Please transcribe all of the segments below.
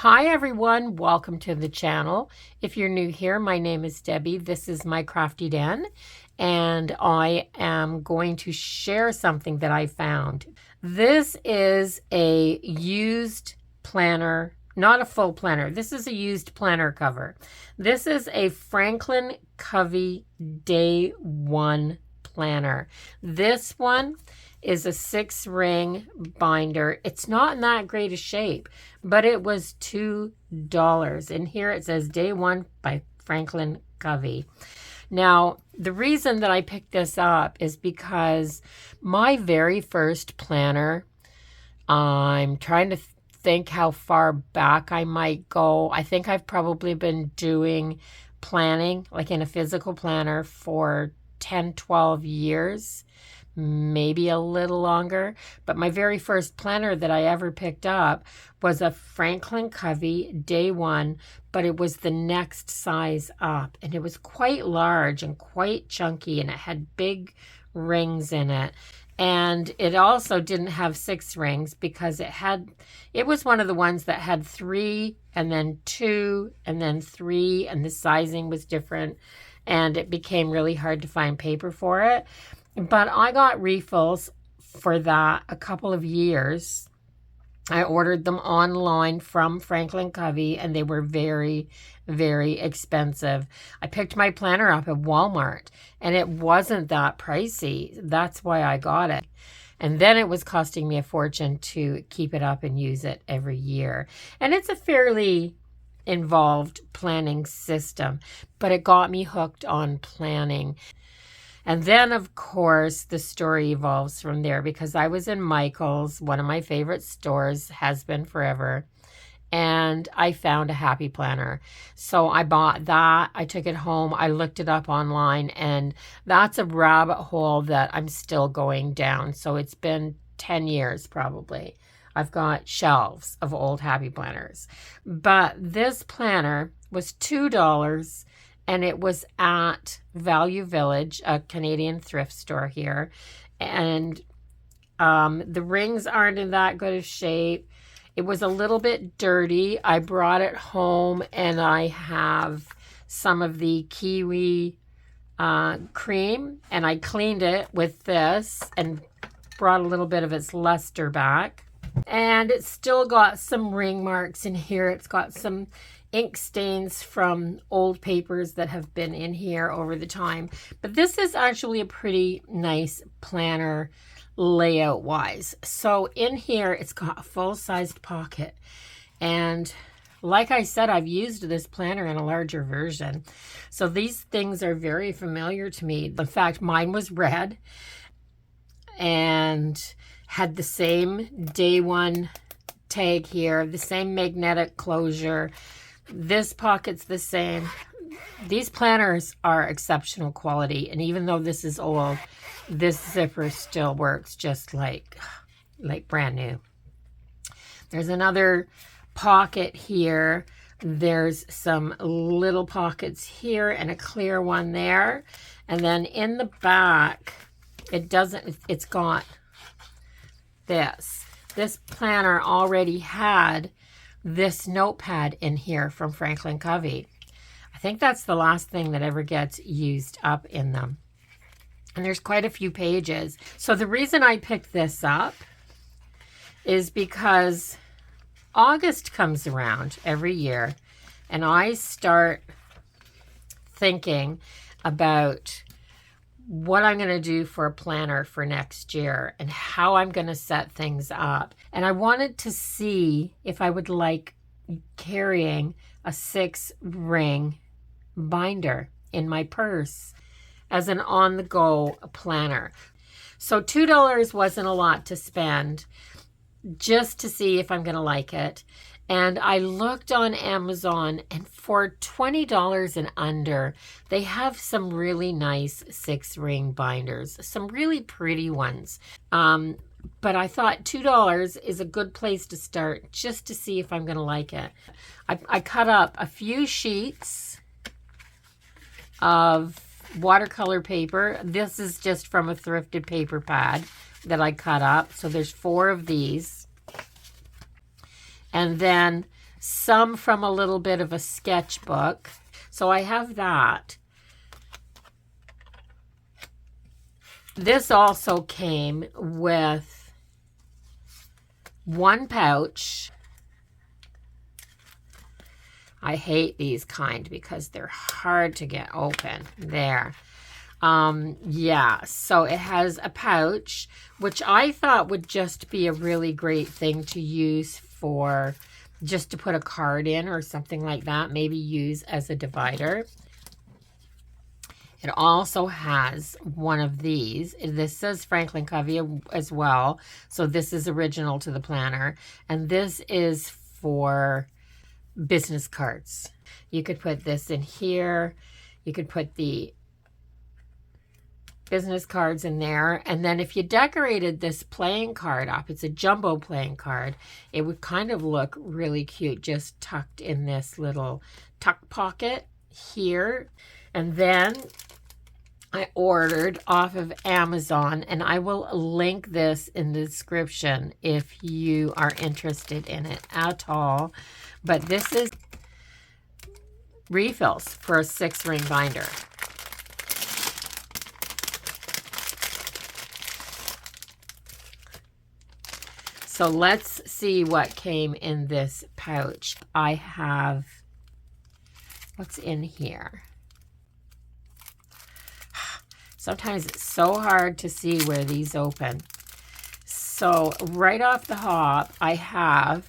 Hi everyone, welcome to the channel. If you're new here, my name is Debbie. This is my crafty den, and I am going to share something that I found. This is a used planner, not a full planner. This is a used planner cover. This is a Franklin Covey Day 1 planner. This one is a 6-ring binder. It's not in that great a shape, but it was $2. And here it says Day 1 by Franklin Covey. Now, the reason that I picked this up is because my very first planner, I'm trying to think how far back I might go. I think I've probably been doing planning, like in a physical planner, for 10, 12 years. Maybe a little longer, but my very first planner that I ever picked up was a Franklin Covey Day 1, but it was the next size up, and it was quite large and quite chunky, and it had big rings in it. And it also didn't have 6 rings because it was one of the ones that had 3 and then 2 and then 3, and the sizing was different, and it became really hard to find paper for it. But I got refills for that a couple of years. I ordered them online from Franklin Covey, and they were very, very expensive. I picked my planner up at Walmart, and it wasn't that pricey. That's why I got it. And then it was costing me a fortune to keep it up and use it every year. And it's a fairly involved planning system, but it got me hooked on planning. And then, of course, the story evolves from there because I was in Michael's, one of my favorite stores, has been forever, and I found a happy planner. So I bought that. I took it home. I looked it up online, and that's a rabbit hole that I'm still going down. So it's been 10 years probably. I've got shelves of old happy planners. But this planner was $2. And it was at Value Village, a Canadian thrift store here. And the rings aren't in that good of shape. It was a little bit dirty. I brought it home, and I have some of the kiwi cream. And I cleaned it with this and brought a little bit of its luster back. And it's still got some ring marks in here. It's got some ink stains from old papers that have been in here over the time. But this is actually a pretty nice planner layout wise. So in here, it's got a full-sized pocket. And like I said, I've used this planner in a larger version. So these things are very familiar to me. In fact, mine was red and had the same Day 1 tag here, the same magnetic closure. This pocket's the same. These planners are exceptional quality, and even though this is old, this zipper still works just like brand new. There's another pocket here. There's some little pockets here and a clear one there. And then in the back, it's got this. This planner already had this notepad in here from Franklin Covey. I think that's the last thing that ever gets used up in them. And there's quite a few pages. So the reason I picked this up is because August comes around every year, and I start thinking about what I'm going to do for a planner for next year and how I'm going to set things up. And I wanted to see if I would like carrying a 6-ring binder in my purse as an on-the-go planner. So $2 wasn't a lot to spend just to see if I'm going to like it. And I looked on Amazon, and for $20 and under, they have some really nice 6-ring binders, some really pretty ones. But I thought $2 is a good place to start just to see if I'm going to like it. I cut up a few sheets of watercolor paper. This is just from a thrifted paper pad that I cut up. So there's 4 of these. And then some from a little bit of a sketchbook. So I have that. This also came with one pouch. I hate these kind because they're hard to get open. There. Yeah, so it has a pouch, which I thought would just be a really great thing to use for just to put a card in or something like that. Maybe use as a divider. It also has one of these. This says Franklin Covey as well. So this is original to the planner. And this is for business cards. You could put this in here. You could put the business cards in there. And then if you decorated this playing card up, it's a jumbo playing card, it would kind of look really cute just tucked in this little tuck pocket here. And then I ordered off of Amazon, and I will link this in the description if you are interested in it at all. But this is refills for a 6-ring binder. So let's see what came in this pouch. I have, what's in here? Sometimes it's so hard to see where these open. So right off the hop, I have,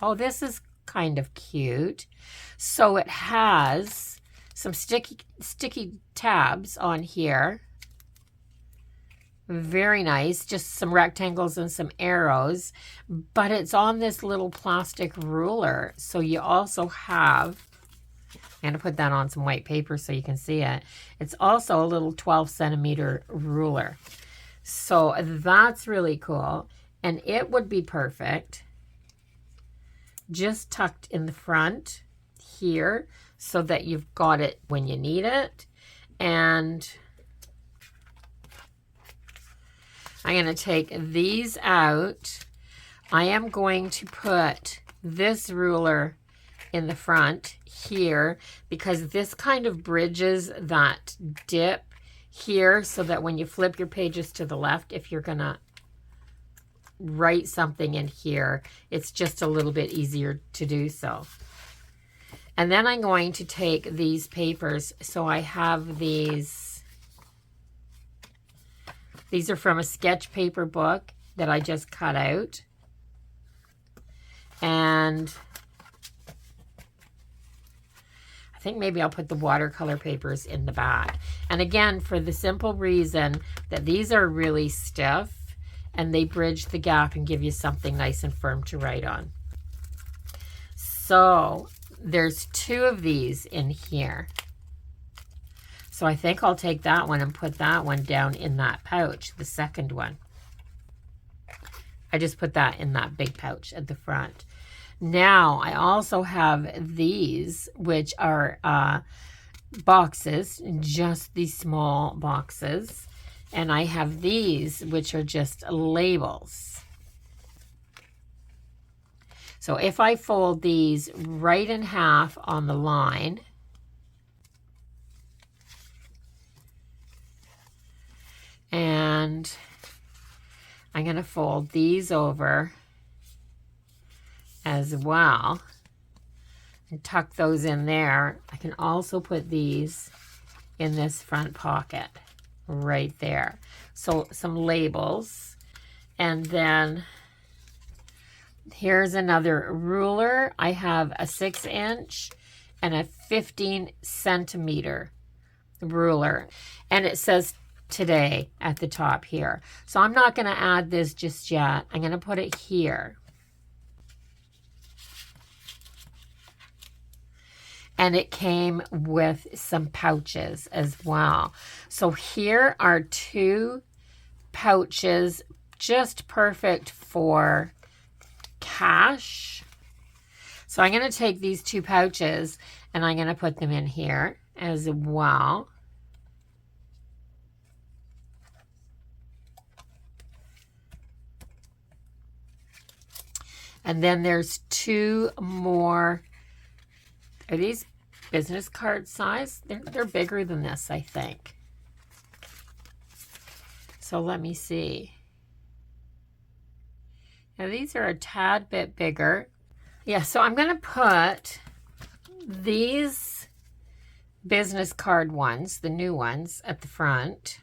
oh, this is kind of cute. So it has some sticky tabs on here. Very nice, just some rectangles and some arrows, but it's on this little plastic ruler. So you also have, I'm going to put that on some white paper so you can see it. It's also a little 12-centimeter ruler. So that's really cool. And it would be perfect just tucked in the front here so that you've got it when you need it. And I'm going to take these out. I am going to put this ruler in the front here because this kind of bridges that dip here so that when you flip your pages to the left, if you're going to write something in here, it's just a little bit easier to do so. And then I'm going to take these papers. So I have these. These are from a sketch paper book that I just cut out. And I think maybe I'll put the watercolor papers in the back. And again, for the simple reason that these are really stiff and they bridge the gap and give you something nice and firm to write on. So there's 2 of these in here. So I think I'll take that one and put that one down in that pouch, the second one. I just put that in that big pouch at the front. Now, I also have these, which are boxes, just these small boxes. And I have these, which are just labels. So if I fold these right in half on the line, and I'm going to fold these over as well and tuck those in there. I can also put these in this front pocket right there. So some labels. And then here's another ruler. I have a 6-inch and a 15-centimeter ruler. And it says today at the top here. So I'm not going to add this just yet. I'm going to put it here. And it came with some pouches as well. So here are 2 pouches, just perfect for cash. So I'm going to take these 2 pouches and I'm going to put them in here as well. And then there's 2 more. Are these business card size? They're bigger than this, I think. So let me see. Now these are a tad bit bigger. Yeah, so I'm going to put these business card ones, the new ones, at the front.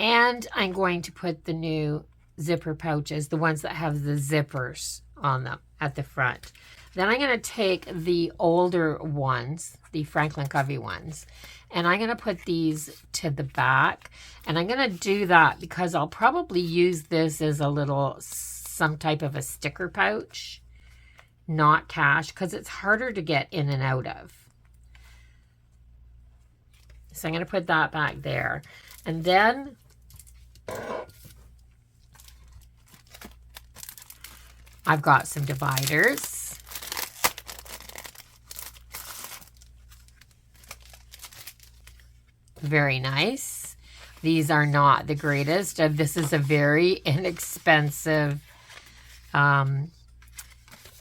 And I'm going to put the new zipper pouches, the ones that have the zippers on them, at the front. Then I'm going to take the older ones, the Franklin Covey ones, and I'm going to put these to the back. And I'm going to do that because I'll probably use this as a little, some type of a sticker pouch, not cash, because it's harder to get in and out of. So I'm going to put that back there. And then I've got some dividers. Very nice. These are not the greatest. This is a very inexpensive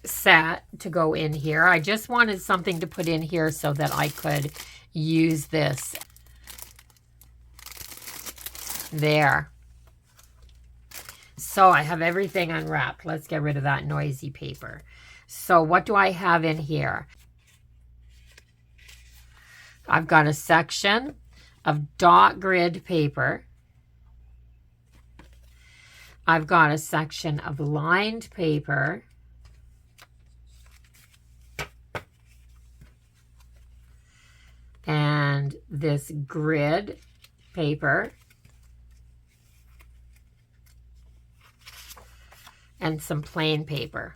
set to go in here. I just wanted something to put in here so that I could use this. There. So I have everything unwrapped. Let's get rid of that noisy paper. So what do I have in here? I've got a section of dot grid paper. I've got a section of lined paper. And this grid paper. And some plain paper.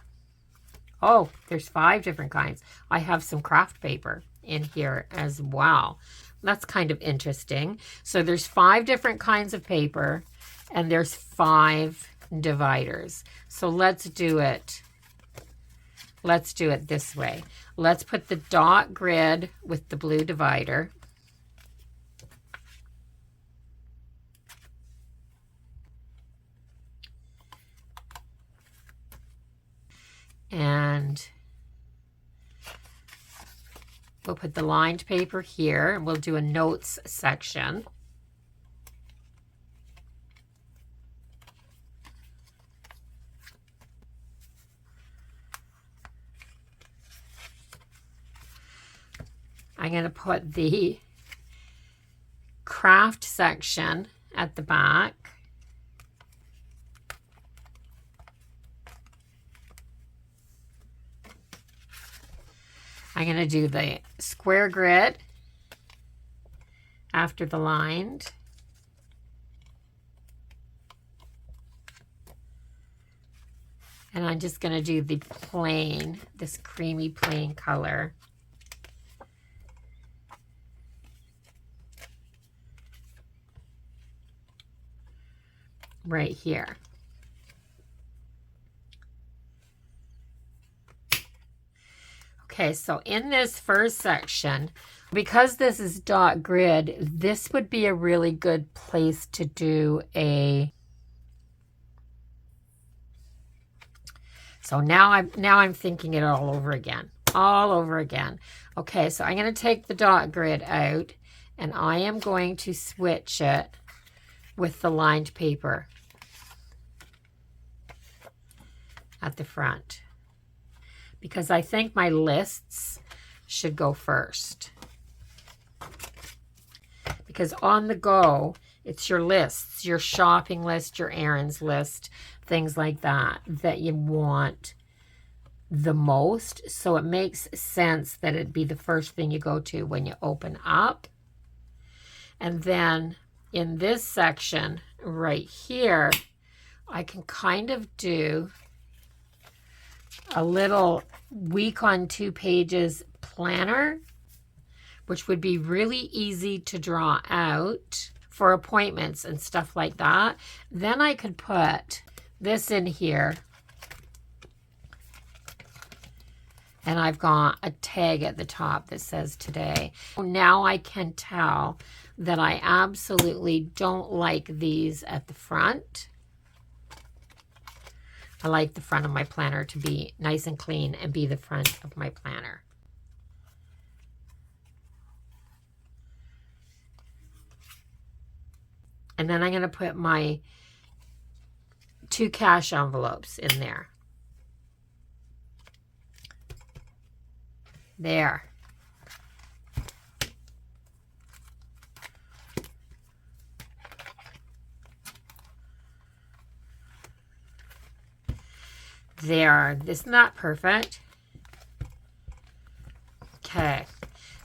Oh, there's 5 different kinds. I have some craft paper in here as well. That's kind of interesting. So there's 5 different kinds of paper and there's 5 dividers. So let's do it. Let's do it this way. Let's put the dot grid with the blue divider. And we'll put the lined paper here, and we'll do a notes section. I'm going to put the craft section at the back. I'm going to do the square grid after the lined. And I'm just going to do the plain, this creamy plain color. Right here. Okay, so in this first section, because this is dot grid, this would be a really good place to do a... So now I'm thinking it all over again. All over again. Okay, so I'm going to take the dot grid out, and I am going to switch it with the lined paper at the front. Because I think my lists should go first. Because on the go, it's your lists, your shopping list, your errands list, things like that, that you want the most. So it makes sense that it'd be the first thing you go to when you open up. And then in this section right here, I can kind of do a little week on 2 pages planner, which would be really easy to draw out for appointments and stuff like that. Then I could put this in here, and I've got a tag at the top that says today. Now I can tell that I absolutely don't like these at the front. I like the front of my planner to be nice and clean and be the front of my planner. And then I'm going to put my 2 cash envelopes in there. There. There. Isn't that perfect? Okay.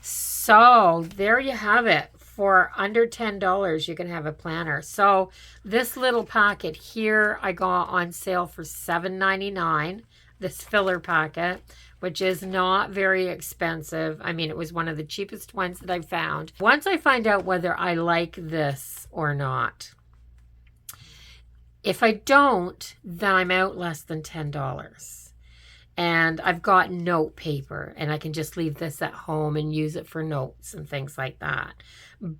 So there you have it. For under $10, you can have a planner. So this little packet here, I got on sale for $7.99. This filler packet, which is not very expensive. I mean, it was one of the cheapest ones that I found. Once I find out whether I like this or not, if I don't, then I'm out less than $10. And I've got note paper, and I can just leave this at home and use it for notes and things like that.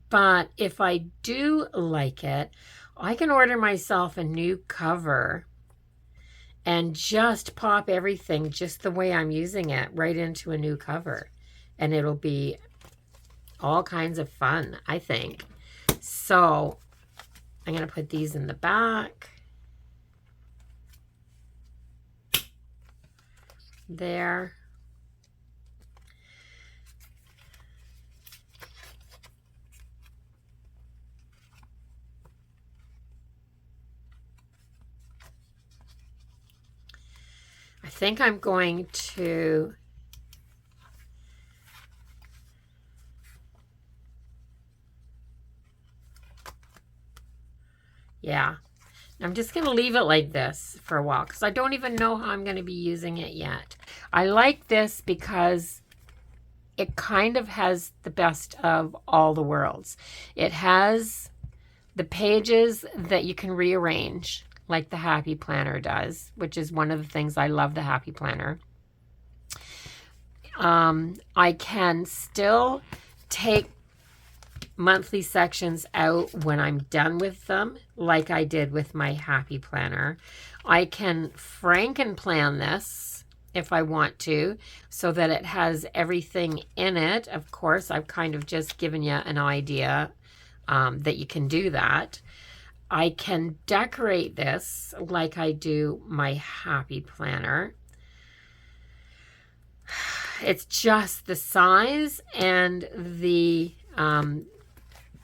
But if I do like it, I can order myself a new cover and just pop everything just the way I'm using it right into a new cover. And it'll be all kinds of fun, I think. So I'm going to put these in the back. There. I think I'm going to I'm just going to leave it like this for a while because I don't even know how I'm going to be using it yet. I like this because it kind of has the best of all the worlds. It has the pages that you can rearrange like the Happy Planner does, which is one of the things I love the Happy Planner. I can still take monthly sections out when I'm done with them, like I did with my Happy Planner. I can Franken-plan this if I want to, so that it has everything in it. Of course, I've kind of just given you an idea that you can do that. I can decorate this like I do my Happy Planner. It's just the size and the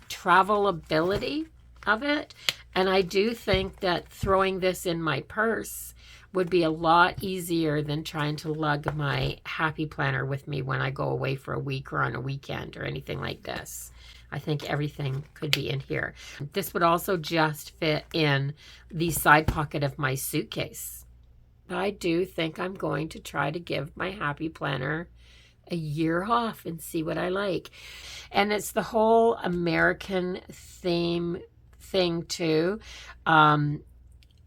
travelability of it. And I do think that throwing this in my purse would be a lot easier than trying to lug my Happy Planner with me when I go away for a week or on a weekend or anything like this. I think everything could be in here. This would also just fit in the side pocket of my suitcase. I do think I'm going to try to give my Happy Planner a year off and see what I like. And it's the whole American theme thing too.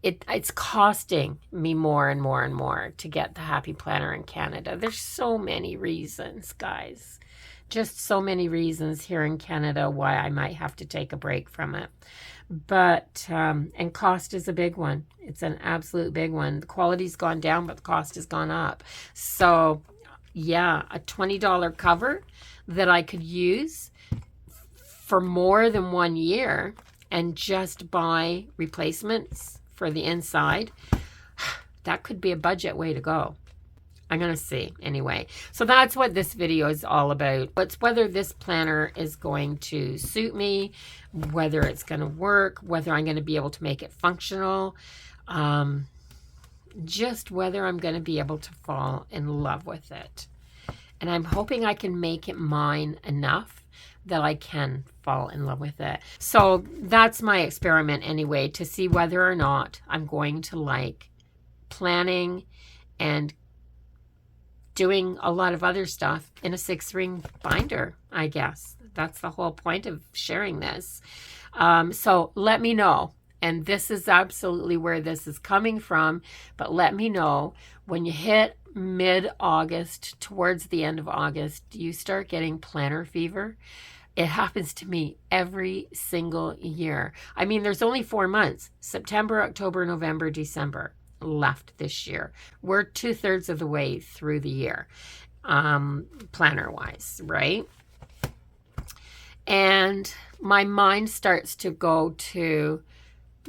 It's costing me more and more and more to get the Happy Planner in Canada. There's so many reasons, guys. Just so many reasons here in Canada why I might have to take a break from it. But, and cost is a big one. It's an absolute big one. The quality's gone down, but the cost has gone up. So, yeah, a $20 cover that I could use for more than 1 year and just buy replacements for the inside, that could be a budget way to go. I'm going to see anyway. So that's what this video is all about. It's whether this planner is going to suit me, whether it's going to work, whether I'm going to be able to make it functional, just whether I'm going to be able to fall in love with it. And I'm hoping I can make it mine enough that I can fall in love with it. So that's my experiment anyway, to see whether or not I'm going to like planning and doing a lot of other stuff in a 6-ring binder, I guess. That's the whole point of sharing this. So let me know. And this is absolutely where this is coming from. But let me know when you hit mid-August, towards the end of August, do you start getting planner fever? It happens to me every single year. I mean, there's only 4 months, September, October, November, December left this year. We're 2/3 of the way through the year, planner wise, right? And my mind starts to go to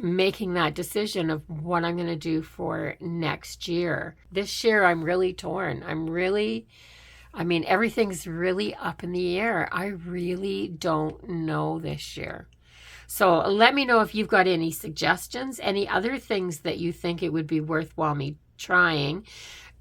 making that decision of what I'm going to do for next year. This year, I'm really torn. I mean, everything's really up in the air. I really don't know this year. So let me know if you've got any suggestions, any other things that you think it would be worthwhile me trying,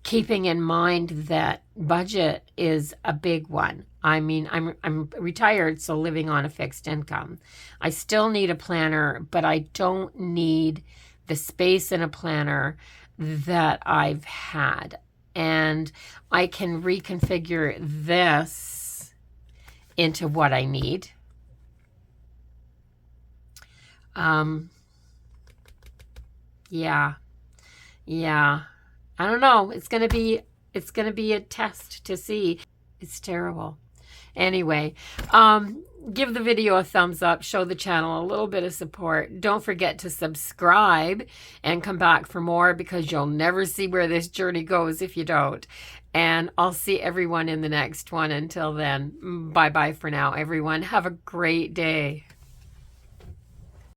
keeping in mind that budget is a big one. I mean, I'm retired, so living on a fixed income. I still need a planner, but I don't need the space in a planner that I've had. And I can reconfigure this into what I need. Yeah. I don't know. It's going to be a test to see. It's terrible. Anyway, give the video a thumbs up, show the channel a little bit of support. Don't forget to subscribe and come back for more, because you'll never see where this journey goes if you don't. And I'll see everyone in the next one. Until then, bye-bye for now, everyone. Have a great day.